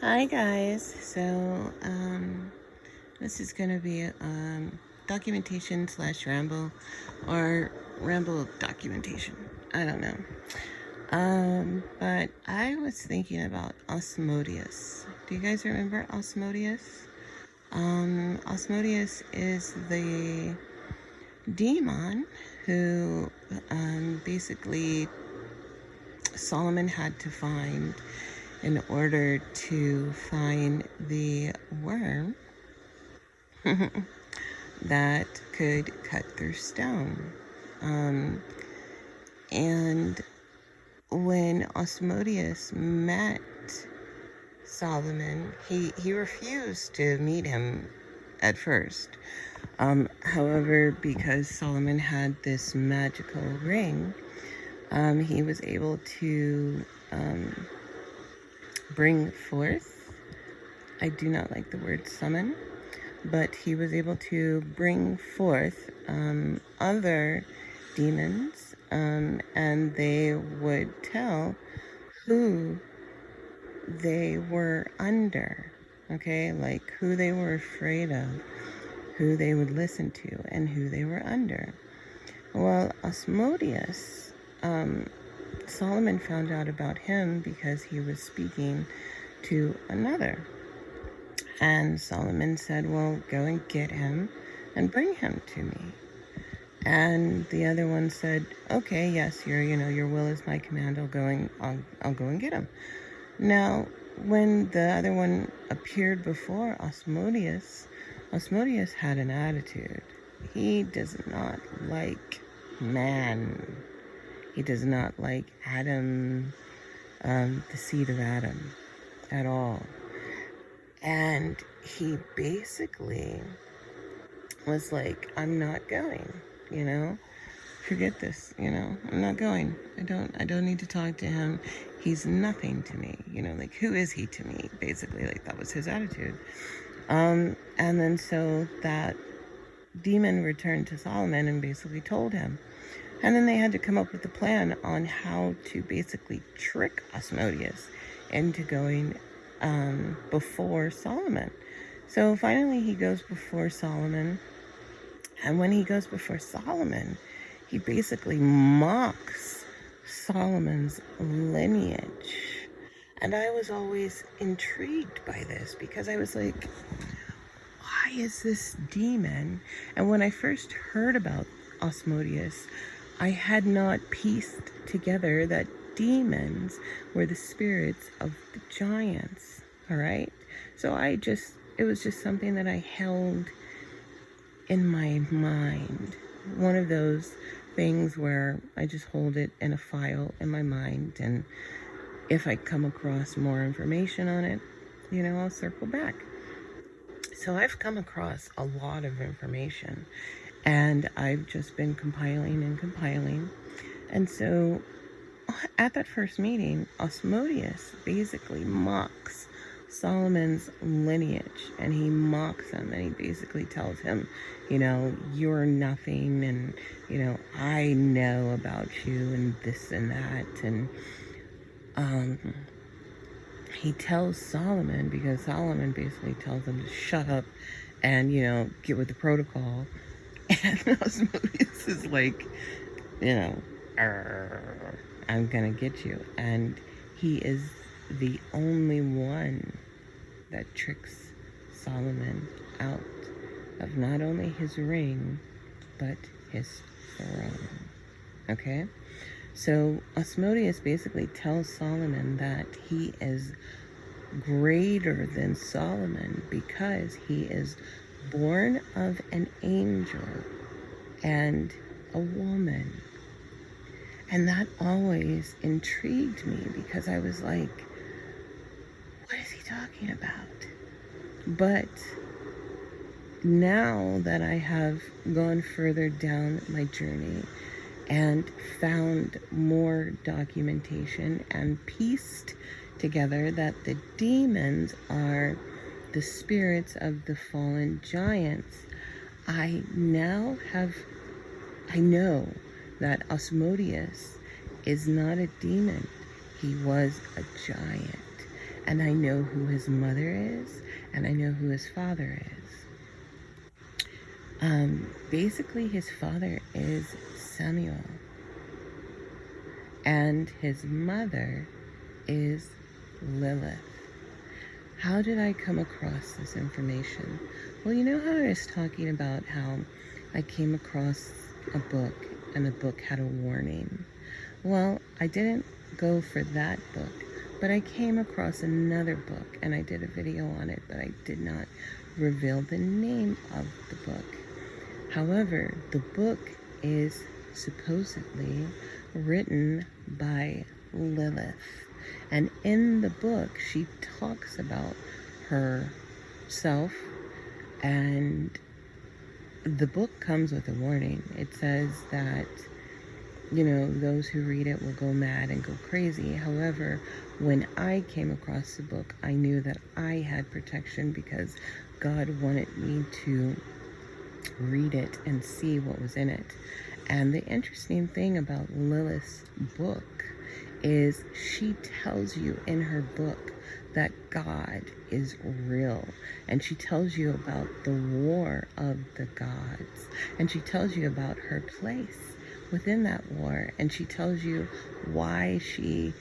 Hi guys. This is gonna be documentation slash ramble, or ramble documentation. I don't know. But I was thinking about Osmodius. Do you guys remember Osmodius? Osmodius is the demon who basically Solomon had to find in order to find the worm that could cut through stone. And when Osmodius met Solomon, he refused to meet him at first. However, because Solomon had this magical ring, he was able to bring forth, I do not like the word summon, but he was able to bring forth other demons, and they would tell who they were under, okay, like who they were afraid of, who they would listen to, and who they were under. Well, Osmodius, Solomon found out about him because he was speaking to another. And Solomon said, well, go and get him and bring him to me. And the other one said, okay, yes, your will is my command. I'll go and get him. Now, when the other one appeared before Osmodius, Osmodius had an attitude. He does not like man. He does not like Adam, the seed of Adam, at all. And he basically was like, I'm not going, forget this, I'm not going. I don't need to talk to him. He's nothing to me, like, who is he to me? Basically, like, that was his attitude. And then so that demon returned to Solomon and basically told him. And then they had to come up with a plan on how to basically trick Osmodius into going before Solomon. So finally he goes before Solomon. And when he goes before Solomon, he basically mocks Solomon's lineage. And I was always intrigued by this because I was like, why is this demon? And when I first heard about Osmodius, I had not pieced together that demons were the spirits of the giants. All right. So it was just something that I held in my mind. One of those things where I just hold it in a file in my mind. And if I come across more information on it, I'll circle back. So I've come across a lot of information, and I've just been compiling and compiling. And so at that first meeting, Osmodius basically mocks Solomon's lineage, and he mocks him, and he basically tells him, you're nothing, and, I know about you, and this and that. And he tells Solomon, because Solomon basically tells him to shut up and, get with the protocol. And Osmodius is like, I'm gonna get you. And he is the only one that tricks Solomon out of not only his ring, but his throne. Okay? So Osmodius basically tells Solomon that he is greater than Solomon because he is born of an angel and a woman. And that always intrigued me because I was like, what is he talking about? But now that I have gone further down my journey and found more documentation and pieced together that the demons are the spirits of the fallen giants, I know that Osmodius is not a demon. He was a giant. and I know who his mother is, and I know who his father is. Basically, his father is Samuel, and his mother is Lilith. How did I come across this information? Well, you know how I was talking about how I came across a book, and the book had a warning? Well, I didn't go for that book, but I came across another book, and I did a video on it, but I did not reveal the name of the book. However, the book is supposedly written by Lilith. And in the book, she talks about herself, and the book comes with a warning. It says that, you know, those who read it will go mad and go crazy. However, when I came across the book, I knew that I had protection because God wanted me to read it and see what was in it. And the interesting thing about Lilith's book is she tells you in her book that God is real, and she tells you about the war of the gods, and she tells you about her place within that war, and she tells you why she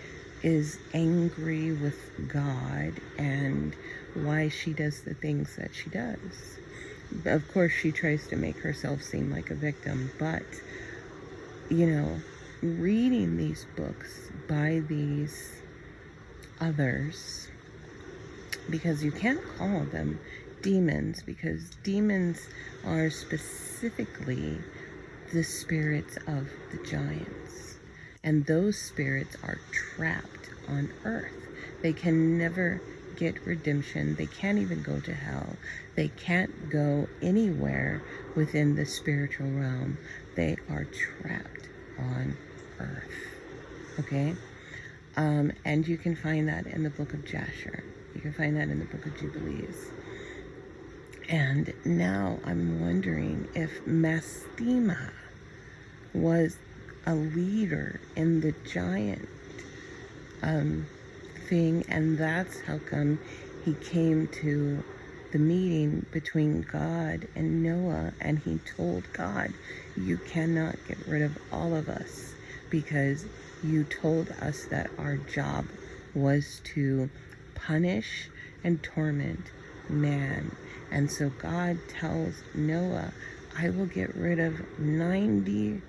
is angry with God and why she does the things that she does. Of course, she tries to make herself seem like a victim, but, you know, reading these books by these others, because you can't call them demons, because demons are specifically the spirits of the giants, and those spirits are trapped on earth. They can never get redemption. They can't even go to hell. They can't go anywhere within the spiritual realm. They are trapped on earth. Okay? And you can find that in the book of Jasher. You can find that in the book of Jubilees. And now I'm wondering if Mastema was a leader in the giant thing, and that's how come he came to the meeting between God and Noah, and he told God, you cannot get rid of all of us because you told us that our job was to punish and torment man. And so God tells Noah, I will get rid of 90%,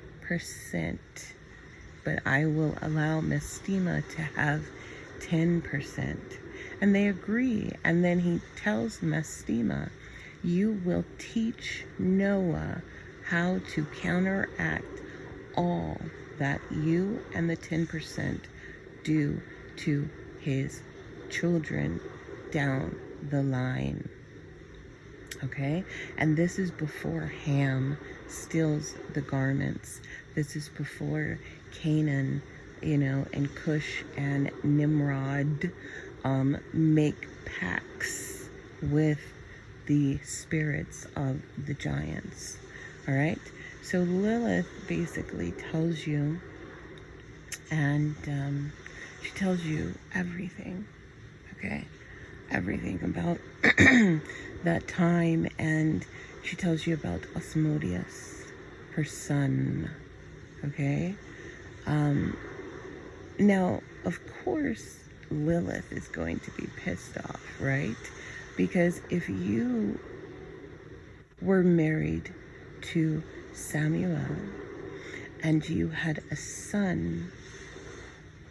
but I will allow Mastema to have 10%. And they agree. And then he tells Mastema, you will teach Noah how to counteract all that you and the 10% do to his children down the line. Okay? And this is before Ham steals the garments. This is before Canaan, you know, and Cush and Nimrod make pacts with the spirits of the giants. All right? So Lilith basically tells you, and she tells you everything, okay? Everything about that time, and she tells you about Asmodeus, her son, okay? Now, of course, Lilith is going to be pissed off, right? Because if you were married to Samuel and you had a son,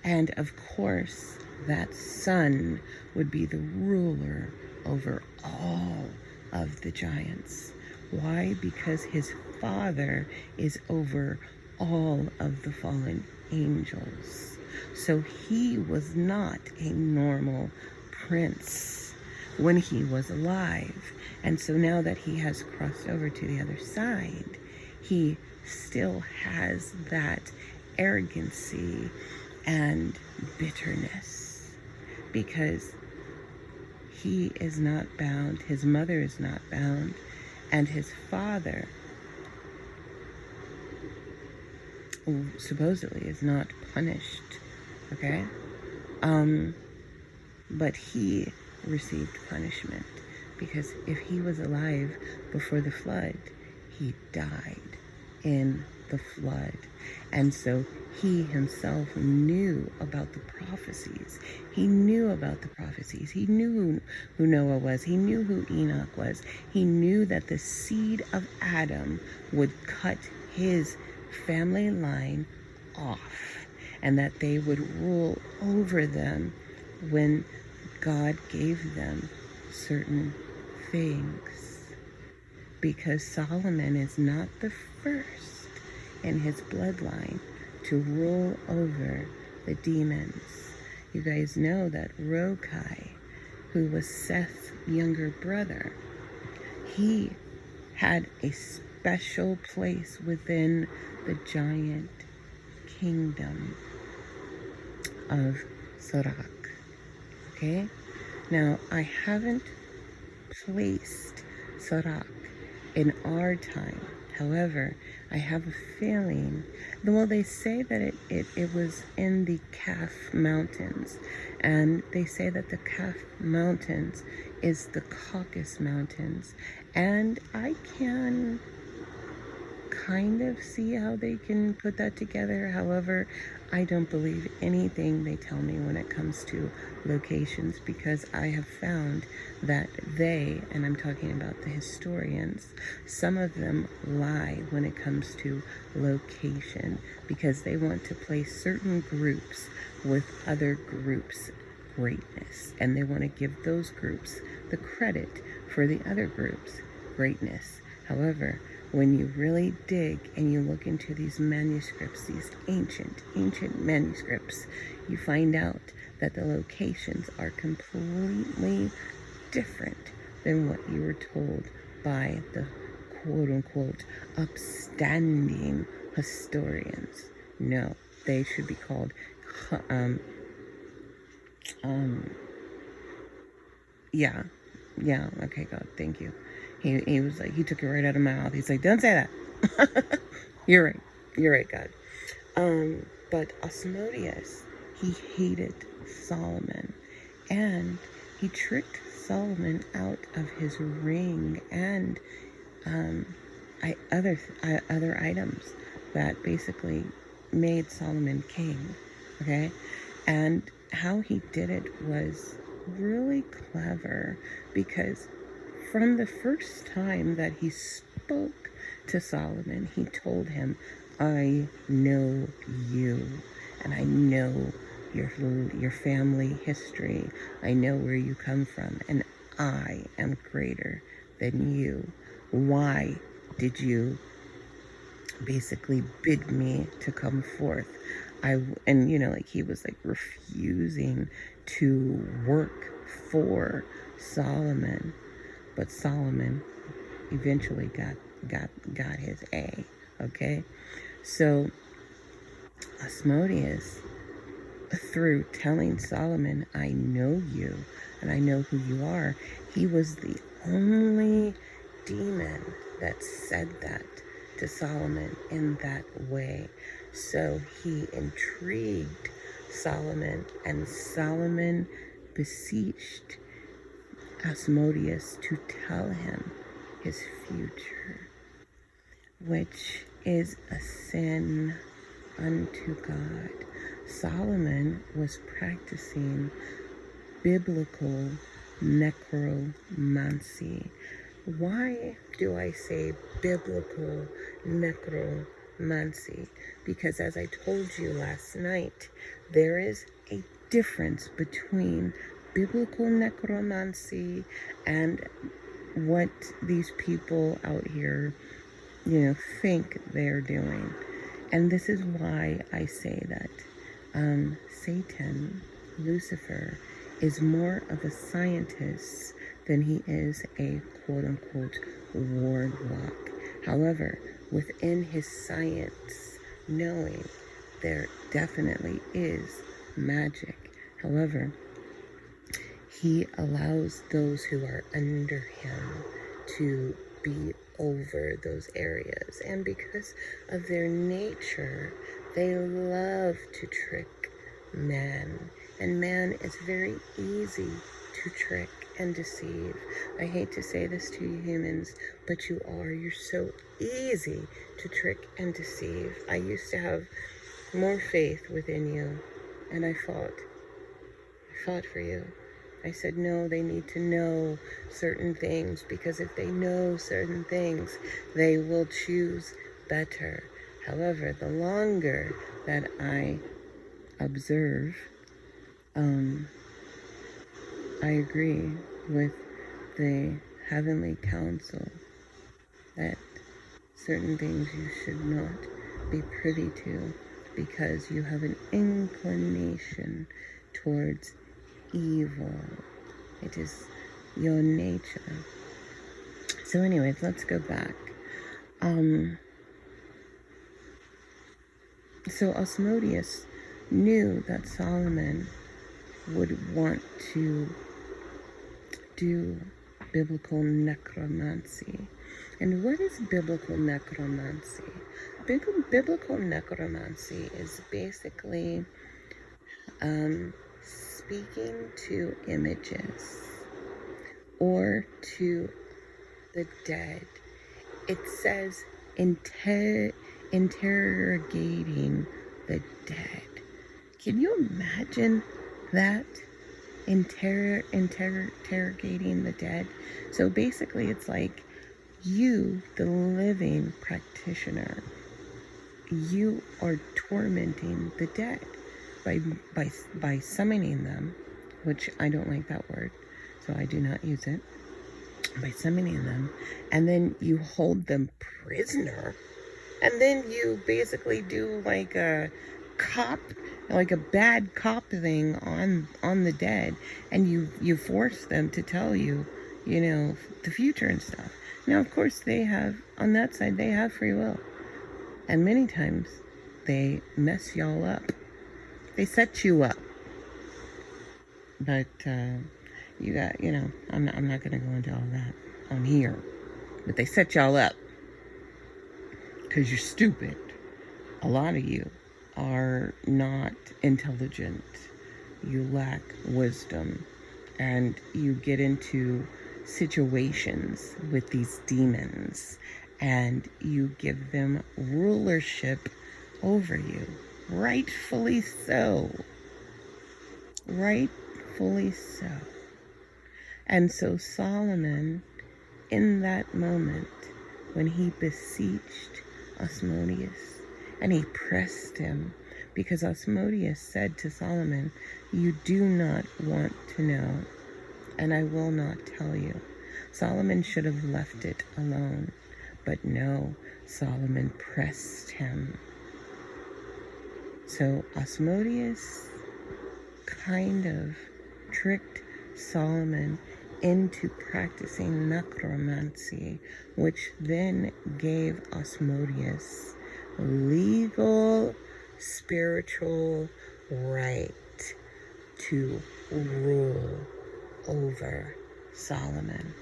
and of course that son would be the ruler over all of the giants. Why? Because his father is over all of the fallen angels. So he was not a normal prince when he was alive. And so now that he has crossed over to the other side, he still has that arrogancy and bitterness because he is not bound, his mother is not bound, and his father supposedly is not punished. Okay? but he received punishment because if he was alive before the flood, he died in the flood. And so he himself knew about the prophecies. He knew about the prophecies. He knew who Noah was. He knew who Enoch was. He knew that the seed of Adam would cut his family line off and that they would rule over them when God gave them certain things. Because Solomon is not the first in his bloodline to rule over the demons. You guys know that Rokai, who was Seth's younger brother, he had a special place within the giant kingdom of Sorak. Okay? Now, I haven't placed Sorak in our time. However, I have a feeling, well, they say that it was in the Kaf Mountains, and they say that the Kaf Mountains is the Caucasus Mountains, and I can kind of see how they can put that together. However, I don't believe anything they tell me when it comes to locations, because I have found that they, and I'm talking about the historians, some of them lie when it comes to location because they want to place certain groups with other groups' greatness, and they want to give those groups the credit for the other groups' greatness. However, when you really dig and you look into these manuscripts, these ancient manuscripts, you find out that the locations are completely different than what you were told by the quote-unquote upstanding historians. No, they should be called okay, God, thank you. He was like, he took it right out of my mouth. He's like, don't say that. You're right, God. But Asmodeus, he hated Solomon, and he tricked Solomon out of his ring and other items that basically made Solomon king. Okay, and how he did it was really clever, because from the first time that he spoke to Solomon, he told him, I know you, and I know your family history. I know where you come from, and I am greater than you. Why did you basically bid me to come forth? He was like refusing to work for Solomon, but Solomon eventually got his A. Okay, so Asmodeus, through telling Solomon, I know you and I know who you are, he was the only demon that said that to Solomon in that way. So he intrigued Solomon, and Solomon beseeched Asmodeus to tell him his future, which is a sin unto God. Solomon was practicing biblical necromancy. Why do I say biblical necromancy? Because as I told you last night, there is a difference between biblical necromancy and what these people out here, think they're doing. And this is why I say that Satan, Lucifer, is more of a scientist than he is a quote-unquote warlock. However, within his science, knowing there definitely is magic. However, he allows those who are under him to be over those areas. And because of their nature, they love to trick man And man is very easy to trick and deceive. I hate to say this to you humans, but you are. You're so easy to trick and deceive. I used to have more faith within you, and I fought. I fought for you. I said, no, they need to know certain things, because if they know certain things, they will choose better. However, the longer that I observe, I agree with the heavenly council that certain things you should not be privy to, because you have an inclination towards evil. It is your nature. So anyways, let's go back. So Asmodeus knew that Solomon would want to do biblical necromancy. And what is biblical necromancy? Biblical necromancy is basically speaking to images or to the dead. It says interrogating the dead. Can you imagine that? Interrogating the dead. So basically it's like you, the living practitioner, you are tormenting the dead by summoning them, which I don't like that word, so I do not use it. By summoning them, and then you hold them prisoner, and then you basically do like a cop, like a bad cop thing on the dead, and you force them to tell you, you know, the future and stuff. Now, of course, they have, on that side, they have free will, and many times they mess y'all up. They set you up, but you got, you know, I'm not going to go into all that on here, but they set y'all up because you're stupid. A lot of you are not intelligent. You lack wisdom, and you get into situations with these demons, and you give them rulership over you. Rightfully so. Rightfully so. And so Solomon, in that moment, when he beseeched Asmodeus, and he pressed him, because Asmodeus said to Solomon, you do not want to know, and I will not tell you. Solomon should have left it alone, but no, Solomon pressed him. So Asmodeus kind of tricked Solomon into practicing necromancy, which then gave Asmodeus legal spiritual right to rule over Solomon.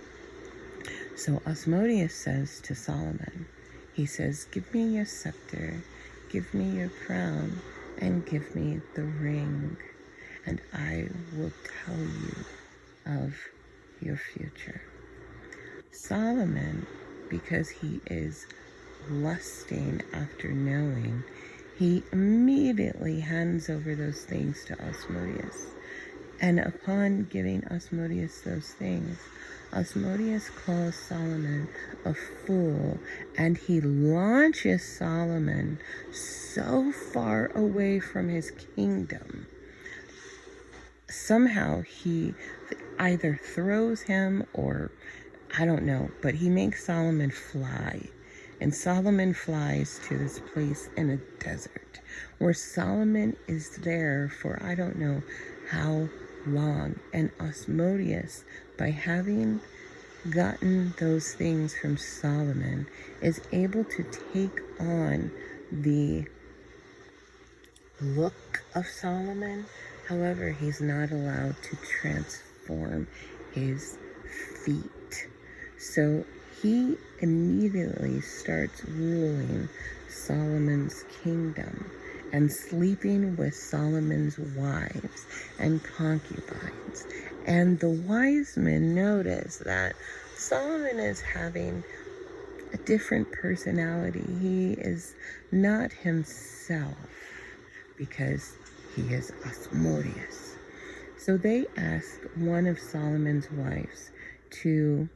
So Asmodeus says to Solomon, he says, give me your scepter, give me your crown, and give me the ring, and I will tell you of your future. Solomon, because he is lusting after knowing, he immediately hands over those things to Asmodeus. And upon giving Asmodeus those things, Asmodeus calls Solomon a fool, and he launches Solomon so far away from his kingdom. Somehow he either throws him, or I don't know, but he makes Solomon fly. And Solomon flies to this place in a desert, where Solomon is there for I don't know how long. And Asmodeus, by having gotten those things from Solomon, is able to take on the look of Solomon. However, he's not allowed to transform his feet. So he immediately starts ruling Solomon's kingdom. and sleeping with Solomon's wives and concubines. And the wise men notice that Solomon is having a different personality. He is not himself because he is Asmodeus. So they ask one of Solomon's wives to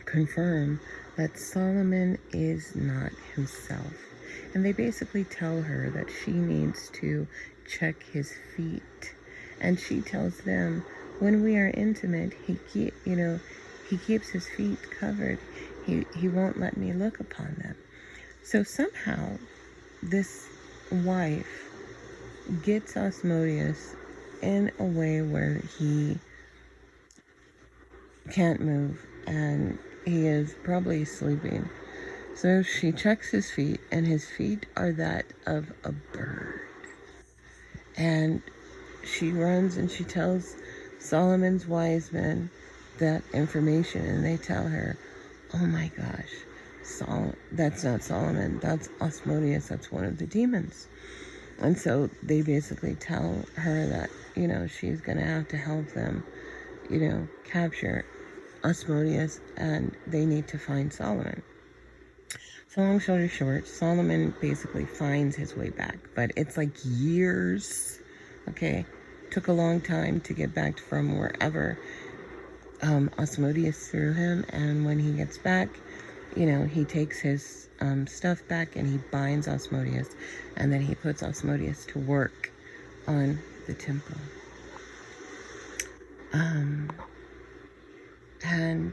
confirm that Solomon is not himself. And they basically tell her that she needs to check his feet. And she tells them, when we are intimate, he keeps his feet covered. He won't let me look upon them. So somehow this wife gets Asmodeus in a way where he can't move and he is probably sleeping. So she checks his feet, and his feet are that of a bird. And she runs and she tells Solomon's wise men that information, and they tell her, oh my gosh, that's not Solomon, that's Asmodeus, that's one of the demons. And so they basically tell her that, she's going to have to help them, capture Asmodeus, and they need to find Solomon. So long story short, Solomon basically finds his way back, but it's like years, okay? Took a long time to get back from wherever Asmodeus threw him, and when he gets back, he takes his stuff back and he binds Asmodeus, and then he puts Asmodeus to work on the temple. And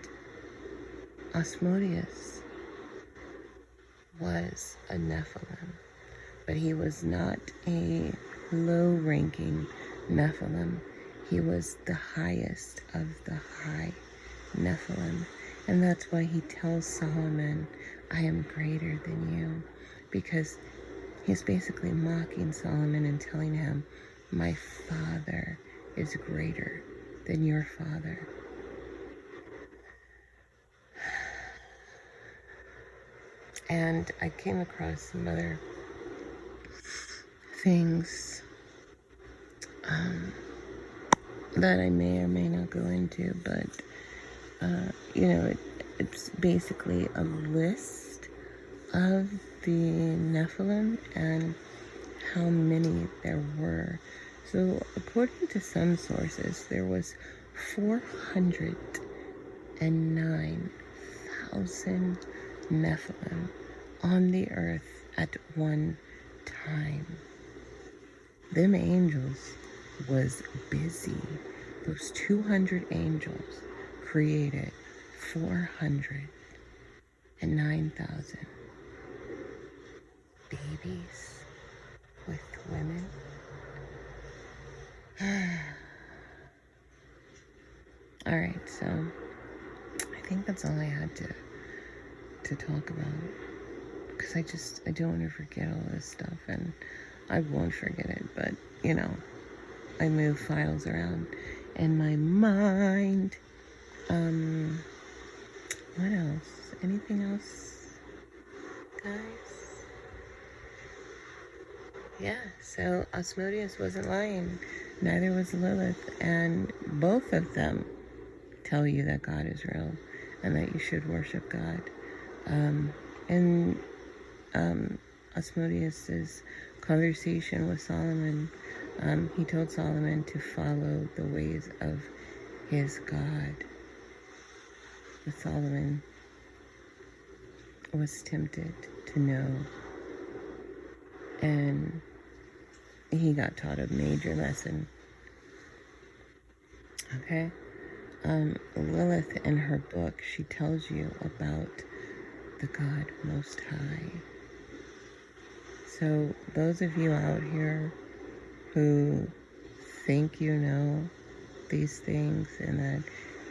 Asmodeus was a Nephilim, but he was not a low-ranking Nephilim. He was the highest of the high Nephilim. And that's why he tells Solomon, I am greater than you, because he's basically mocking Solomon and telling him, my father is greater than your father. And I came across some other things that I may or may not go into, but it's basically a list of the Nephilim and how many there were. So according to some sources, there was 409,000 Nephilim on the earth at one time. Them angels was busy. Those 200 angels created 409,000 babies with women. All right, so I think that's all I had to talk about, because I don't want to forget all this stuff, and I won't forget it, but I move files around in my mind. What else? Anything else, guys? Yeah, so Asmodeus wasn't lying, neither was Lilith, and both of them tell you that God is real and that you should worship God. In Asmodeus's conversation with Solomon, he told Solomon to follow the ways of his God. But Solomon was tempted to know, and he got taught a major lesson. Okay? Lilith, in her book, she tells you about the God Most High. So those of you out here who think you know these things and that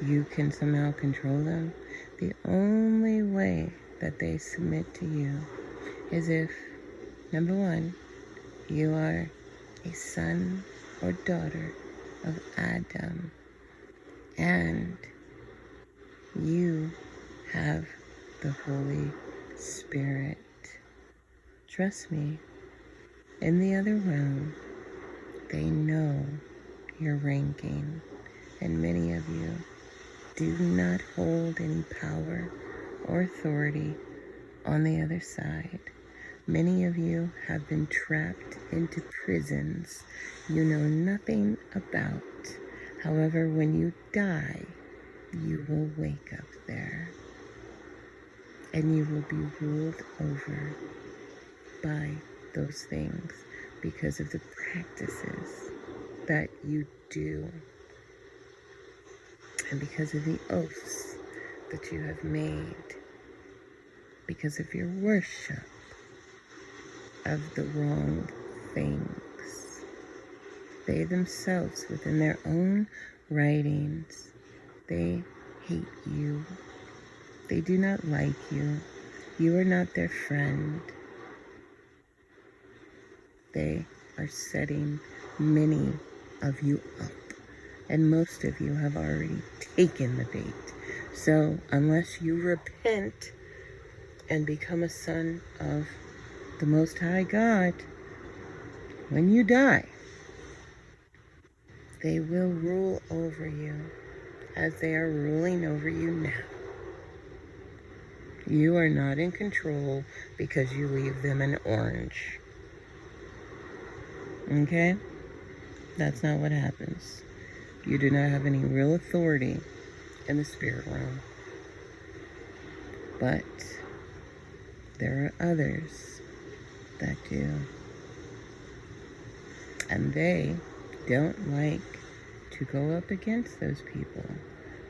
you can somehow control them, the only way that they submit to you is if, number one, you are a son or daughter of Adam, and you have the Holy Spirit. Trust me, In the other realm, they know your ranking, and many of you do not hold any power or authority on the other side. Many of you have been trapped into prisons you know nothing about. However, when you die, you will wake up there, and you will be ruled over by those things because of the practices that you do and because of the oaths that you have made, because of your worship of the wrong things. They themselves, within their own writings, they hate you. They do not like you. You are not their friend. They are setting many of you up, and most of you have already taken the bait. So unless you repent and become a son of the Most High God, when you die, they will rule over you as they are ruling over you now. You are not in control because you leave them an orange. Okay? That's not what happens. You do not have any real authority in the spirit realm. But there are others that do. And they don't like to go up against those people.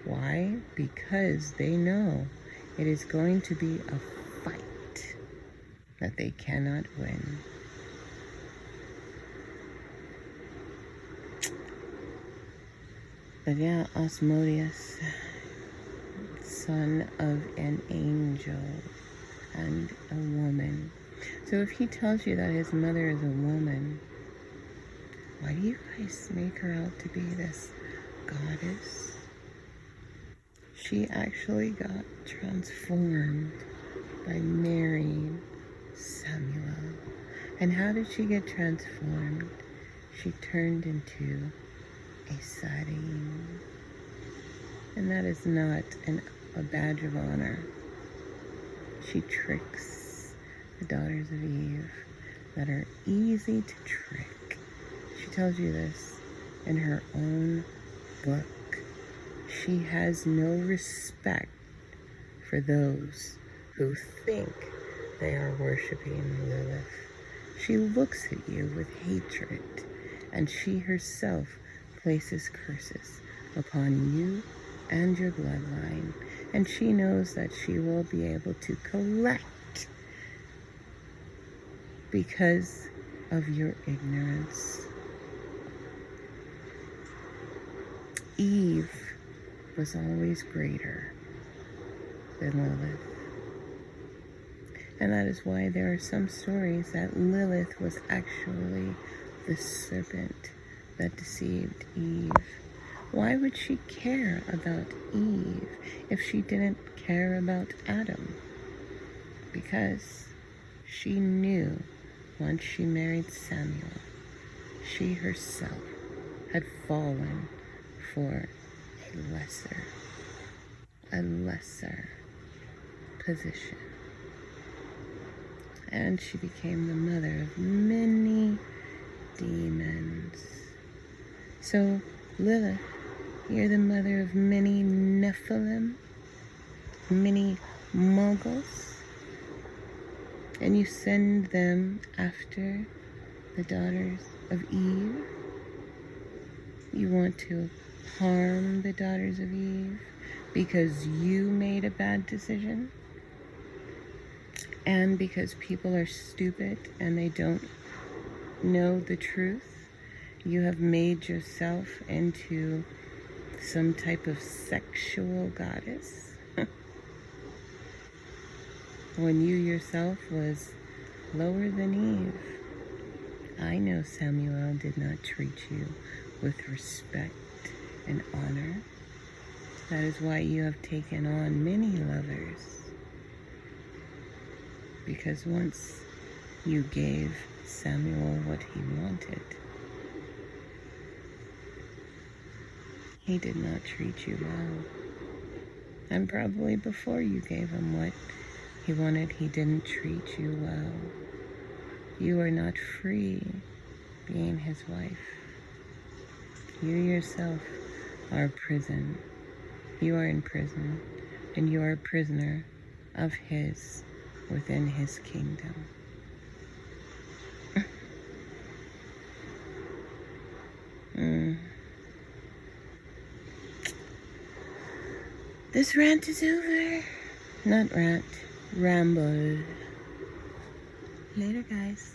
Why? Because they know it is going to be a fight that they cannot win. But yeah, Asmodeus, son of an angel and a woman. So if he tells you that his mother is a woman, why do you guys make her out to be this goddess? She actually got transformed by marrying Samuel. And how did she get transformed? She turned into a Sarim. And that is not a badge of honor. She tricks the daughters of Eve that are easy to trick. She tells you this in her own book. She has no respect for those who think they are worshiping Lilith. She looks at you with hatred, and she herself places curses upon you and your bloodline, and she knows that she will be able to collect because of your ignorance. Eve was always greater than Lilith. And that is why there are some stories that Lilith was actually the serpent that deceived Eve. Why would she care about Eve if she didn't care about Adam? Because she knew once she married Samuel, she herself had fallen for a lesser position. And she became the mother of many demons. So, Lilith, you're the mother of many Nephilim, many Moguls, and you send them after the daughters of Eve. You want to harm the daughters of Eve because you made a bad decision and because people are stupid and they don't know the truth. You have made yourself into some type of sexual goddess when you yourself was lower than Eve. I know Samuel did not treat you with respect and honor. That is why you have taken on many lovers. Because once you gave Samuel what he wanted. He did not treat you well. And probably before you gave him what he wanted, he didn't treat you well. You are not free being his wife. You yourself are a prison. You are in prison, and you are a prisoner of his within his kingdom. This rant is over. Not rant, ramble. Later, guys.